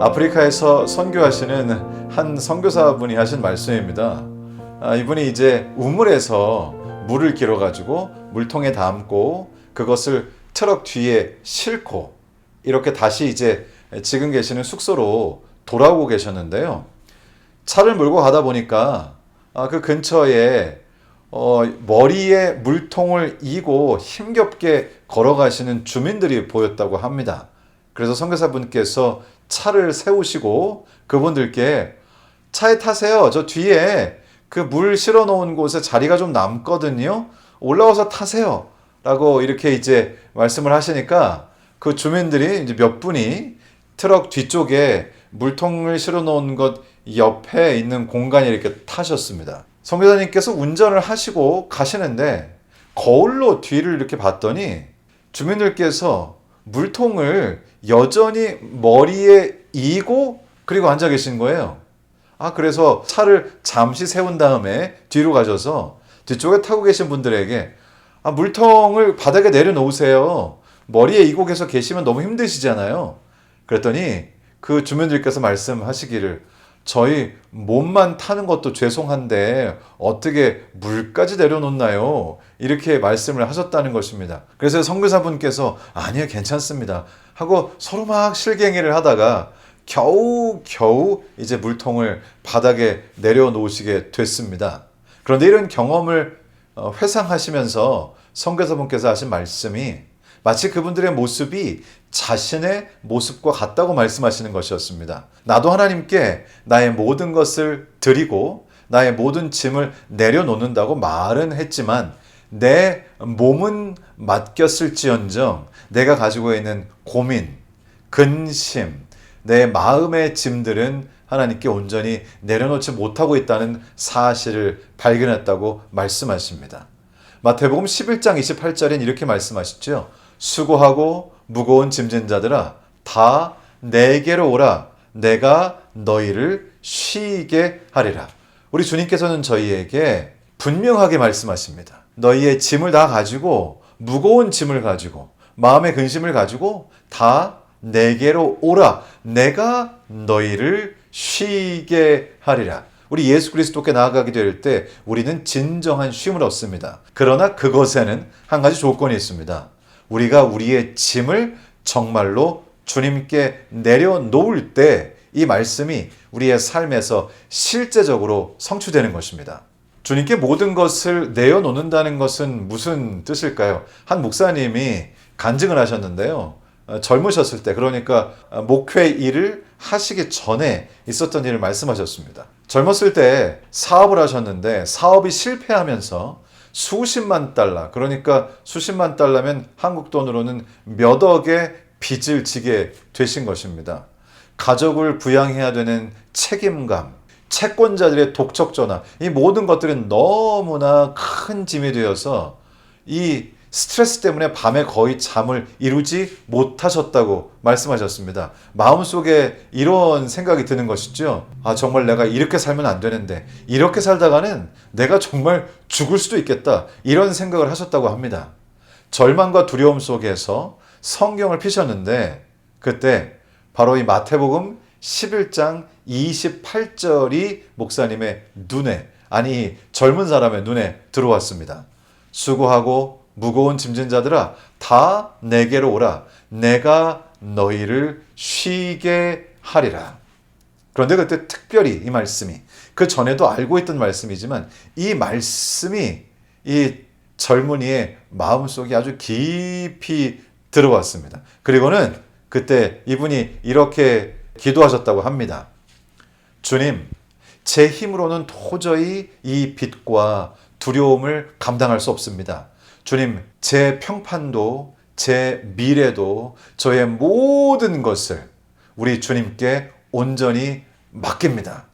아프리카에서 선교하시는 한 선교사분이 하신 말씀입니다. 이분이 이제 우물에서 물을 길어가지고 물통에 담고 그것을 트럭 뒤에 싣고 이렇게 다시 이제 지금 계시는 숙소로 돌아오고 계셨는데요. 차를 몰고 가다 보니까 그 근처에 머리에 물통을 이고 힘겹게 걸어가시는 주민들이 보였다고 합니다. 그래서 선교사분께서 차를 세우시고 그분들께 차에 타세요. 저 뒤에 그 물 실어 놓은 곳에 자리가 좀 남거든요. 올라와서 타세요. 라고 이렇게 이제 말씀을 하시니까 그 주민들이 이제 몇 분이 트럭 뒤쪽에 물통을 실어 놓은 것 옆에 있는 공간에 이렇게 타셨습니다. 선교사님께서 운전을 하시고 가시는데 거울로 뒤를 이렇게 봤더니 주민들께서 물통을 여전히 머리에 이고 그리고 앉아 계신 거예요. 그래서 차를 잠시 세운 다음에 뒤로 가셔서 뒤쪽에 타고 계신 분들에게 물통을 바닥에 내려놓으세요. 머리에 이고 계시면 너무 힘드시잖아요. 그랬더니 그 주민들께서 말씀하시기를 저희 몸만 타는 것도 죄송한데 어떻게 물까지 내려놓나요? 이렇게 말씀을 하셨다는 것입니다. 그래서 선교사분께서 아니요 괜찮습니다 하고 서로 막 실갱이를 하다가 겨우 이제 물통을 바닥에 내려놓으시게 됐습니다. 그런데 이런 경험을 회상하시면서 선교사분께서 하신 말씀이 마치 그분들의 모습이 자신의 모습과 같다고 말씀하시는 것이었습니다. 나도 하나님께 나의 모든 것을 드리고 나의 모든 짐을 내려놓는다고 말은 했지만 내 몸은 맡겼을지언정 내가 가지고 있는 고민, 근심, 내 마음의 짐들은 하나님께 온전히 내려놓지 못하고 있다는 사실을 발견했다고 말씀하십니다. 마태복음 11장 28절엔 이렇게 말씀하시죠. 수고하고 무거운 짐진 자들아 다 내게로 오라 내가 너희를 쉬게 하리라. 우리 주님께서는 저희에게 분명하게 말씀하십니다. 너희의 짐을 다 가지고 무거운 짐을 가지고 마음의 근심을 가지고 다 내게로 오라 내가 너희를 쉬게 하리라. 우리 예수 그리스도께 나아가게 될 때 우리는 진정한 쉼을 얻습니다. 그러나 그것에는 한 가지 조건이 있습니다. 우리가 우리의 짐을 정말로 주님께 내려놓을 때 이 말씀이 우리의 삶에서 실제적으로 성취되는 것입니다. 주님께 모든 것을 내어놓는다는 것은 무슨 뜻일까요? 한 목사님이 간증을 하셨는데요. 젊으셨을 때, 그러니까 목회 일을 하시기 전에 있었던 일을 말씀하셨습니다. 젊었을 때 사업을 하셨는데 사업이 실패하면서 수십만 달러, 그러니까 수십만 달러면 한국 돈으로는 몇 억의 빚을 지게 되신 것입니다. 가족을 부양해야 되는 책임감, 채권자들의 독촉 전화, 이 모든 것들은 너무나 큰 짐이 되어서 이 스트레스 때문에 밤에 거의 잠을 이루지 못하셨다고 말씀하셨습니다. 마음속에 이런 생각이 드는 것이죠. 정말 내가 이렇게 살면 안 되는데 이렇게 살다가는 내가 정말 죽을 수도 있겠다. 이런 생각을 하셨다고 합니다. 절망과 두려움 속에서 성경을 피셨는데 그때 바로 이 마태복음 11장 28절이 목사님의 눈에, 아니 젊은 사람의 눈에 들어왔습니다. 수고하고 무거운 짐진 자들아 다 내게로 오라 내가 너희를 쉬게 하리라. 그런데 그때 특별히 이 말씀이, 그 전에도 알고 있던 말씀이지만 이 말씀이 이 젊은이의 마음속에 아주 깊이 들어왔습니다. 그리고는 그때 이분이 이렇게 기도하셨다고 합니다. 주님, 제 힘으로는 도저히 이 빚과 두려움을 감당할 수 없습니다. 주님, 제 평판도 제 미래도 저의 모든 것을 우리 주님께 온전히 맡깁니다.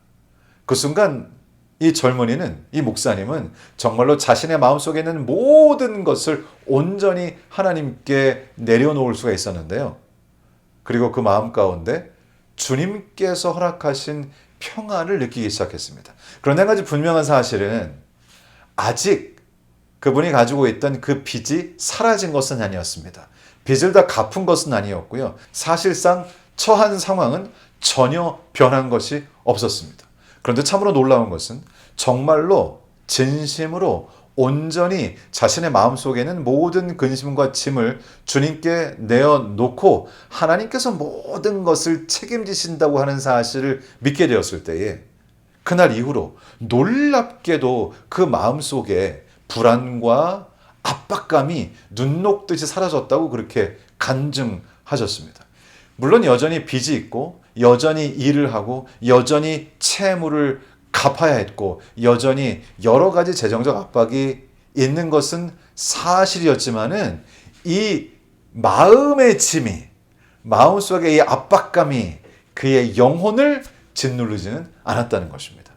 그 순간 이 젊은이는, 이 목사님은 정말로 자신의 마음속에 있는 모든 것을 온전히 하나님께 내려놓을 수가 있었는데요. 그리고 그 마음 가운데 주님께서 허락하신 평안을 느끼기 시작했습니다. 그런데 한 가지 분명한 사실은 아직 그분이 가지고 있던 그 빚이 사라진 것은 아니었습니다. 빚을 다 갚은 것은 아니었고요. 사실상 처한 상황은 전혀 변한 것이 없었습니다. 그런데 참으로 놀라운 것은 정말로 진심으로 온전히 자신의 마음속에는 모든 근심과 짐을 주님께 내어놓고 하나님께서 모든 것을 책임지신다고 하는 사실을 믿게 되었을 때에 그날 이후로 놀랍게도 그 마음속에 불안과 압박감이 눈 녹듯이 사라졌다고 그렇게 간증하셨습니다. 물론 여전히 빚이 있고 여전히 일을 하고 여전히 채무를 갚아야 했고 여전히 여러 가지 재정적 압박이 있는 것은 사실이었지만은 이 마음의 짐이 마음속의 이 압박감이 그의 영혼을 짓누르지는 않았다는 것입니다.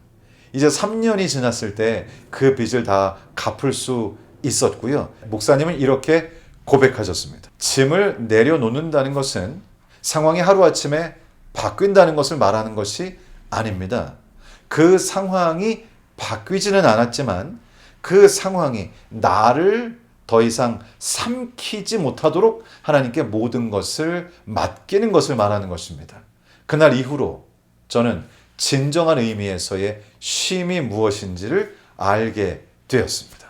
이제 3년이 지났을 때 그 빚을 다 갚을 수 있었고요. 목사님은 이렇게 고백하셨습니다. 짐을 내려놓는다는 것은 상황이 하루아침에 바뀐다는 것을 말하는 것이 아닙니다. 그 상황이 바뀌지는 않았지만 그 상황이 나를 더 이상 삼키지 못하도록 하나님께 모든 것을 맡기는 것을 말하는 것입니다. 그날 이후로 저는 진정한 의미에서의 쉼이 무엇인지를 알게 되었습니다.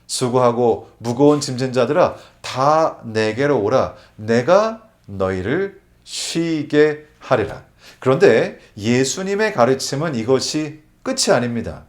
수고하고 무거운 짐진 자들아 다 내게로 오라. 내가 너희를 쉬게 하리라. 그런데 예수님의 가르침은 이것이 끝이 아닙니다.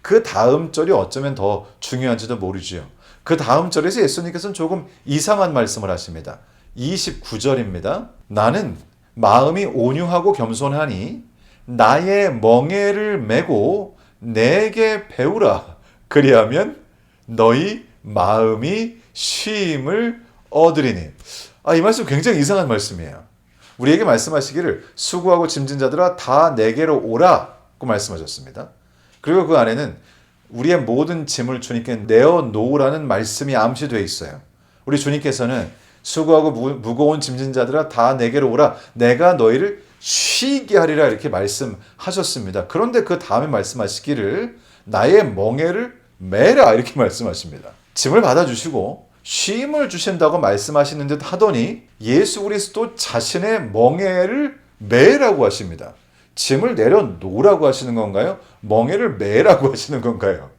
그 다음 절이 어쩌면 더 중요한지도 모르지요. 그 다음 절에서 예수님께서는 조금 이상한 말씀을 하십니다. 29절입니다. 나는 마음이 온유하고 겸손하니 나의 멍에를 메고 내게 배우라. 그리하면 너희 마음이 쉼을 얻으리니. 이 말씀 굉장히 이상한 말씀이에요. 우리에게 말씀하시기를 수고하고 짐진 자들아 다 내게로 오라고 말씀하셨습니다. 그리고 그 안에는 우리의 모든 짐을 주님께 내어놓으라는 말씀이 암시되어 있어요. 우리 주님께서는 수고하고 무거운 짐진 자들아 다 내게로 오라. 내가 너희를 쉬게 하리라 이렇게 말씀하셨습니다. 그런데 그 다음에 말씀하시기를 나의 멍에를 매라 이렇게 말씀하십니다. 짐을 받아주시고 쉼을 주신다고 말씀하시는 듯 하더니 예수 그리스도 자신의 멍에를 매라고 하십니다. 짐을 내려놓으라고 하시는 건가요? 멍에를 매라고 하시는 건가요?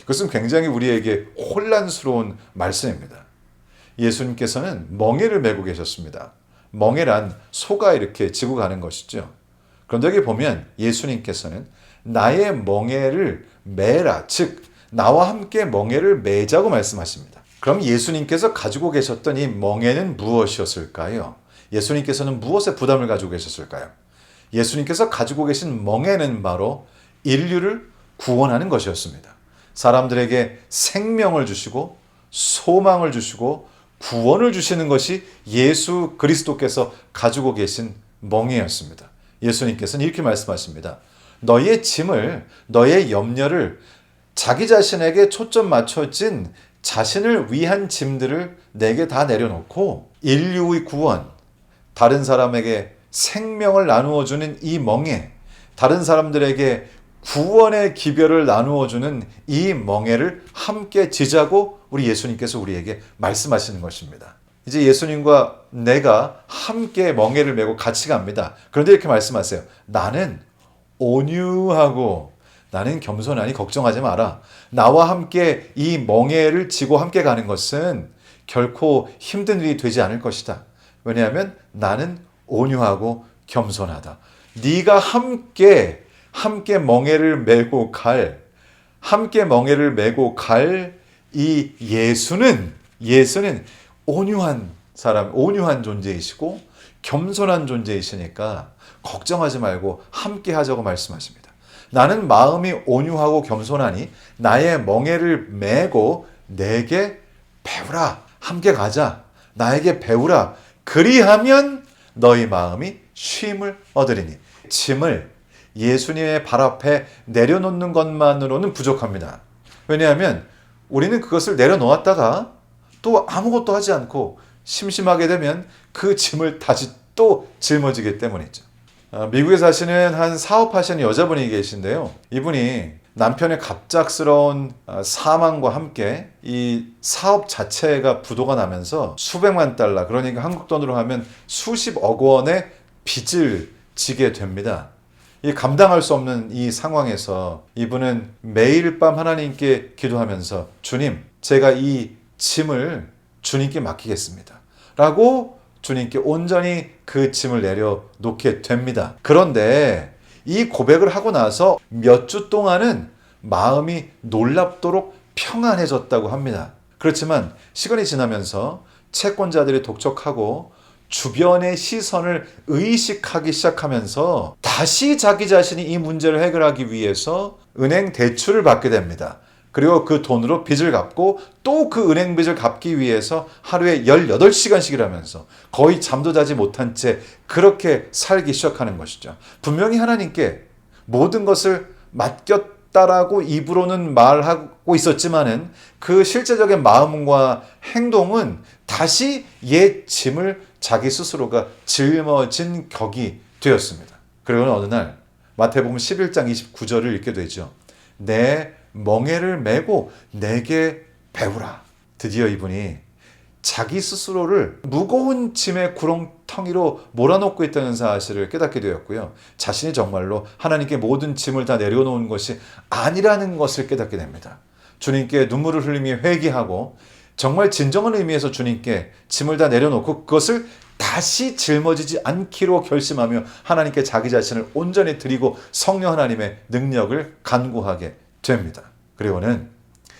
그것은 굉장히 우리에게 혼란스러운 말씀입니다. 예수님께서는 멍에를 메고 계셨습니다. 멍에란 소가 이렇게 지고 가는 것이죠. 그런데 여기 보면 예수님께서는 나의 멍에를 매라, 즉 나와 함께 멍에를 매자고 말씀하십니다. 그럼 예수님께서 가지고 계셨던 이 멍에는 무엇이었을까요? 예수님께서는 무엇에 부담을 가지고 계셨을까요? 예수님께서 가지고 계신 멍에는 바로 인류를 구원하는 것이었습니다. 사람들에게 생명을 주시고 소망을 주시고 구원을 주시는 것이 예수 그리스도께서 가지고 계신 멍에였습니다. 예수님께서는 이렇게 말씀하십니다. 너의 짐을, 너의 염려를 자기 자신에게 초점 맞춰진 자신을 위한 짐들을 내게 다 내려놓고 인류의 구원, 다른 사람에게 생명을 나누어주는 이 멍에, 다른 사람들에게 구원의 기별을 나누어주는 이 멍에를 함께 지자고 우리 예수님께서 우리에게 말씀하시는 것입니다. 이제 예수님과 내가 함께 멍에를 메고 같이 갑니다. 그런데 이렇게 말씀하세요. 나는 온유하고 나는 겸손하니 걱정하지 마라. 나와 함께 이 멍에를 지고 함께 가는 것은 결코 힘든 일이 되지 않을 것이다. 왜냐하면 나는 온유하고 겸손하다. 네가 함께 멍에를 메고 갈 이 예수는 온유한 사람, 온유한 존재이시고 겸손한 존재이시니까 걱정하지 말고 함께 하자고 말씀하십니다. 나는 마음이 온유하고 겸손하니 나의 멍에를 메고 내게 배우라. 함께 가자. 나에게 배우라. 그리하면 너희 마음이 쉼을 얻으리니. 짐을 예수님의 발 앞에 내려놓는 것만으로는 부족합니다. 왜냐하면 우리는 그것을 내려놓았다가 또 아무것도 하지 않고 심심하게 되면 그 짐을 다시 또 짊어지기 때문이죠. 미국에 사시는 한 사업하시는 여자분이 계신데요. 이분이 남편의 갑작스러운 사망과 함께 이 사업 자체가 부도가 나면서 수백만 달러, 그러니까 한국 돈으로 하면 수십억 원의 빚을 지게 됩니다. 이 감당할 수 없는 이 상황에서 이분은 매일 밤 하나님께 기도하면서 주님, 제가 이 짐을 주님께 맡기겠습니다. 라고 주님께 온전히 그 짐을 내려놓게 됩니다. 그런데 이 고백을 하고 나서 몇 주 동안은 마음이 놀랍도록 평안해졌다고 합니다. 그렇지만 시간이 지나면서 채권자들이 독촉하고 주변의 시선을 의식하기 시작하면서 다시 자기 자신이 이 문제를 해결하기 위해서 은행 대출을 받게 됩니다. 그리고 그 돈으로 빚을 갚고 또 그 은행 빚을 갚기 위해서 하루에 18시간씩 일하면서 거의 잠도 자지 못한 채 그렇게 살기 시작하는 것이죠. 분명히 하나님께 모든 것을 맡겼다라고 입으로는 말하고 있었지만은 그 실제적인 마음과 행동은 다시 옛 짐을 자기 스스로가 짊어진 격이 되었습니다. 그리고 어느 날 마태복음 11장 29절을 읽게 되죠. 내 멍에를 메고 내게 배우라. 드디어 이분이 자기 스스로를 무거운 짐의 구렁텅이로 몰아넣고 있다는 사실을 깨닫게 되었고요. 자신이 정말로 하나님께 모든 짐을 다 내려놓은 것이 아니라는 것을 깨닫게 됩니다. 주님께 눈물을 흘리며 회개하고 정말 진정한 의미에서 주님께 짐을 다 내려놓고 그것을 다시 짊어지지 않기로 결심하며 하나님께 자기 자신을 온전히 드리고 성령 하나님의 능력을 간구하게 됩니다. 그리고는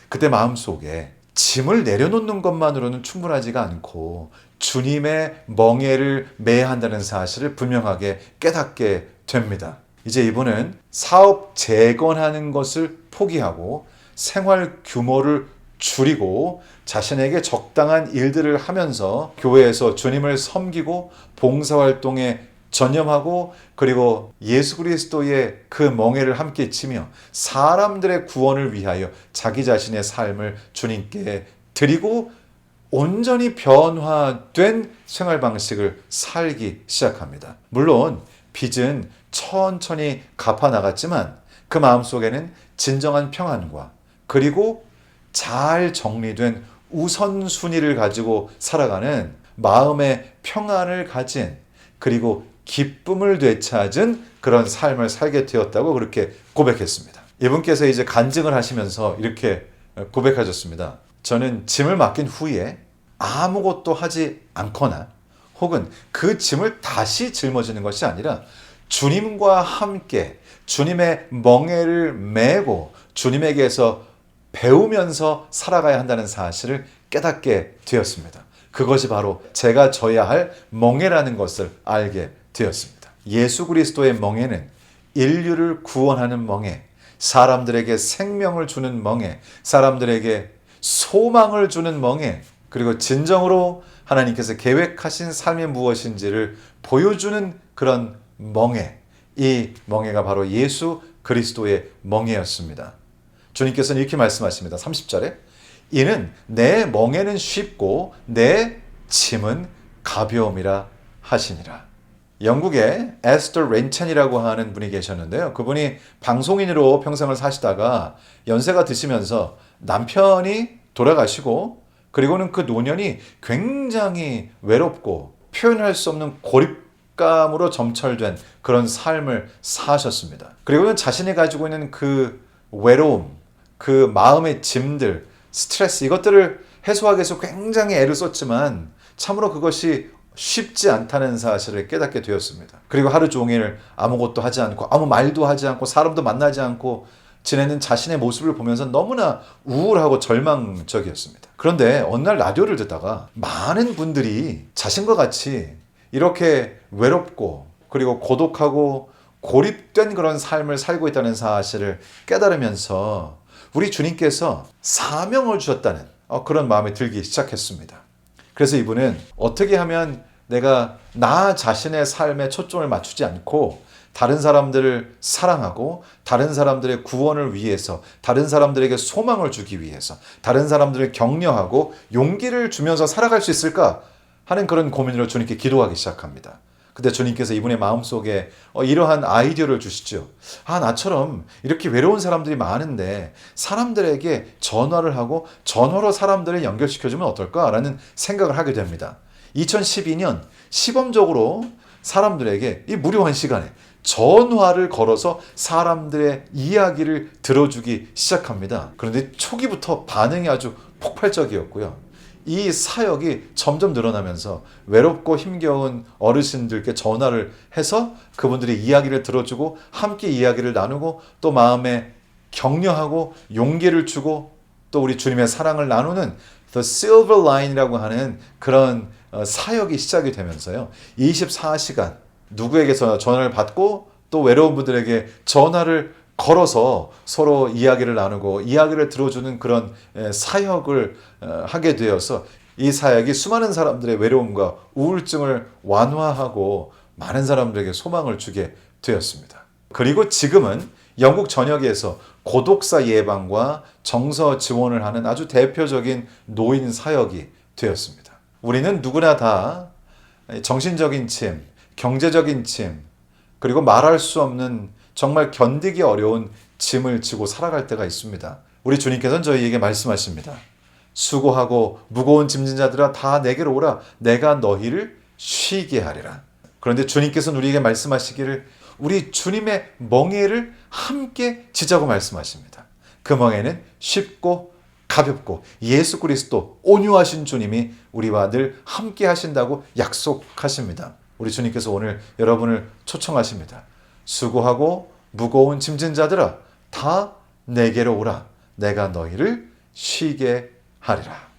그때 마음속에 짐을 내려놓는 것만으로는 충분하지가 않고 주님의 멍에를 매야 한다는 사실을 분명하게 깨닫게 됩니다. 이제 이분은 사업 재건하는 것을 포기하고 생활 규모를 줄이고 자신에게 적당한 일들을 하면서 교회에서 주님을 섬기고 봉사활동에 전념하고 그리고 예수 그리스도의 그 멍에를 함께 치며 사람들의 구원을 위하여 자기 자신의 삶을 주님께 드리고 온전히 변화된 생활 방식을 살기 시작합니다. 물론 빚은 천천히 갚아 나갔지만 그 마음속에는 진정한 평안과 그리고 잘 정리된 우선순위를 가지고 살아가는 마음의 평안을 가진 그리고 기쁨을 되찾은 그런 삶을 살게 되었다고 그렇게 고백했습니다. 이분께서 이제 간증을 하시면서 이렇게 고백하셨습니다. 저는 짐을 맡긴 후에 아무것도 하지 않거나 혹은 그 짐을 다시 짊어지는 것이 아니라 주님과 함께 주님의 멍에를 메고 주님에게서 배우면서 살아가야 한다는 사실을 깨닫게 되었습니다. 그것이 바로 제가 져야 할 멍에라는 것을 알게 되었습니다. 예수 그리스도의 멍에는 인류를 구원하는 멍에, 사람들에게 생명을 주는 멍에, 사람들에게 소망을 주는 멍에, 그리고 진정으로 하나님께서 계획하신 삶이 무엇인지를 보여주는 그런 멍에, 이 멍에가 바로 예수 그리스도의 멍에였습니다. 주님께서는 이렇게 말씀하십니다. 30절에 이는 내 멍에는 쉽고 내 짐은 가벼움이라 하시니라. 영국에 에스터 렌찬이라고 하는 분이 계셨는데요. 그분이 방송인으로 평생을 사시다가 연세가 드시면서 남편이 돌아가시고 그리고는 그 노년이 굉장히 외롭고 표현할 수 없는 고립감으로 점철된 그런 삶을 사셨습니다. 그리고는 자신이 가지고 있는 그 외로움, 그 마음의 짐들, 스트레스 이것들을 해소하기 위해서 굉장히 애를 썼지만 참으로 그것이 쉽지 않다는 사실을 깨닫게 되었습니다. 그리고 하루 종일 아무것도 하지 않고 아무 말도 하지 않고 사람도 만나지 않고 지내는 자신의 모습을 보면서 너무나 우울하고 절망적이었습니다. 그런데 어느 날 라디오를 듣다가 많은 분들이 자신과 같이 이렇게 외롭고 그리고 고독하고 고립된 그런 삶을 살고 있다는 사실을 깨달으면서 우리 주님께서 사명을 주셨다는 그런 마음이 들기 시작했습니다. 그래서 이분은 어떻게 하면 내가 나 자신의 삶에 초점을 맞추지 않고 다른 사람들을 사랑하고 다른 사람들의 구원을 위해서 다른 사람들에게 소망을 주기 위해서 다른 사람들을 격려하고 용기를 주면서 살아갈 수 있을까 하는 그런 고민으로 주님께 기도하기 시작합니다. 근데 주님께서 이분의 마음속에 이러한 아이디어를 주시죠. 나처럼 이렇게 외로운 사람들이 많은데 사람들에게 전화를 하고 전화로 사람들을 연결시켜주면 어떨까라는 생각을 하게 됩니다. 2012년 시범적으로 사람들에게 이 무료한 시간에 전화를 걸어서 사람들의 이야기를 들어주기 시작합니다. 그런데 초기부터 반응이 아주 폭발적이었고요. 이 사역이 점점 늘어나면서 외롭고 힘겨운 어르신들께 전화를 해서 그분들의 이야기를 들어주고 함께 이야기를 나누고 또 마음에 격려하고 용기를 주고 또 우리 주님의 사랑을 나누는 The Silver Line이라고 하는 그런 사역이 시작이 되면서요. 24시간 누구에게서 전화를 받고 또 외로운 분들에게 전화를 걸어서 서로 이야기를 나누고 이야기를 들어주는 그런 사역을 하게 되어서 이 사역이 수많은 사람들의 외로움과 우울증을 완화하고 많은 사람들에게 소망을 주게 되었습니다. 그리고 지금은 영국 전역에서 고독사 예방과 정서 지원을 하는 아주 대표적인 노인 사역이 되었습니다. 우리는 누구나 다 정신적인 짐, 경제적인 짐, 그리고 말할 수 없는 정말 견디기 어려운 짐을 지고 살아갈 때가 있습니다. 우리 주님께서는 저희에게 말씀하십니다. 수고하고 무거운 짐진 자들아 다 내게로 오라. 내가 너희를 쉬게 하리라. 그런데 주님께서는 우리에게 말씀하시기를 우리 주님의 멍에를 함께 지자고 말씀하십니다. 그 멍에는 쉽고 가볍고 예수 그리스도 온유하신 주님이 우리와 늘 함께 하신다고 약속하십니다. 우리 주님께서 오늘 여러분을 초청하십니다. 수고하고 무거운 짐진 자들아 다 내게로 오라. 내가 너희를 쉬게 하리라.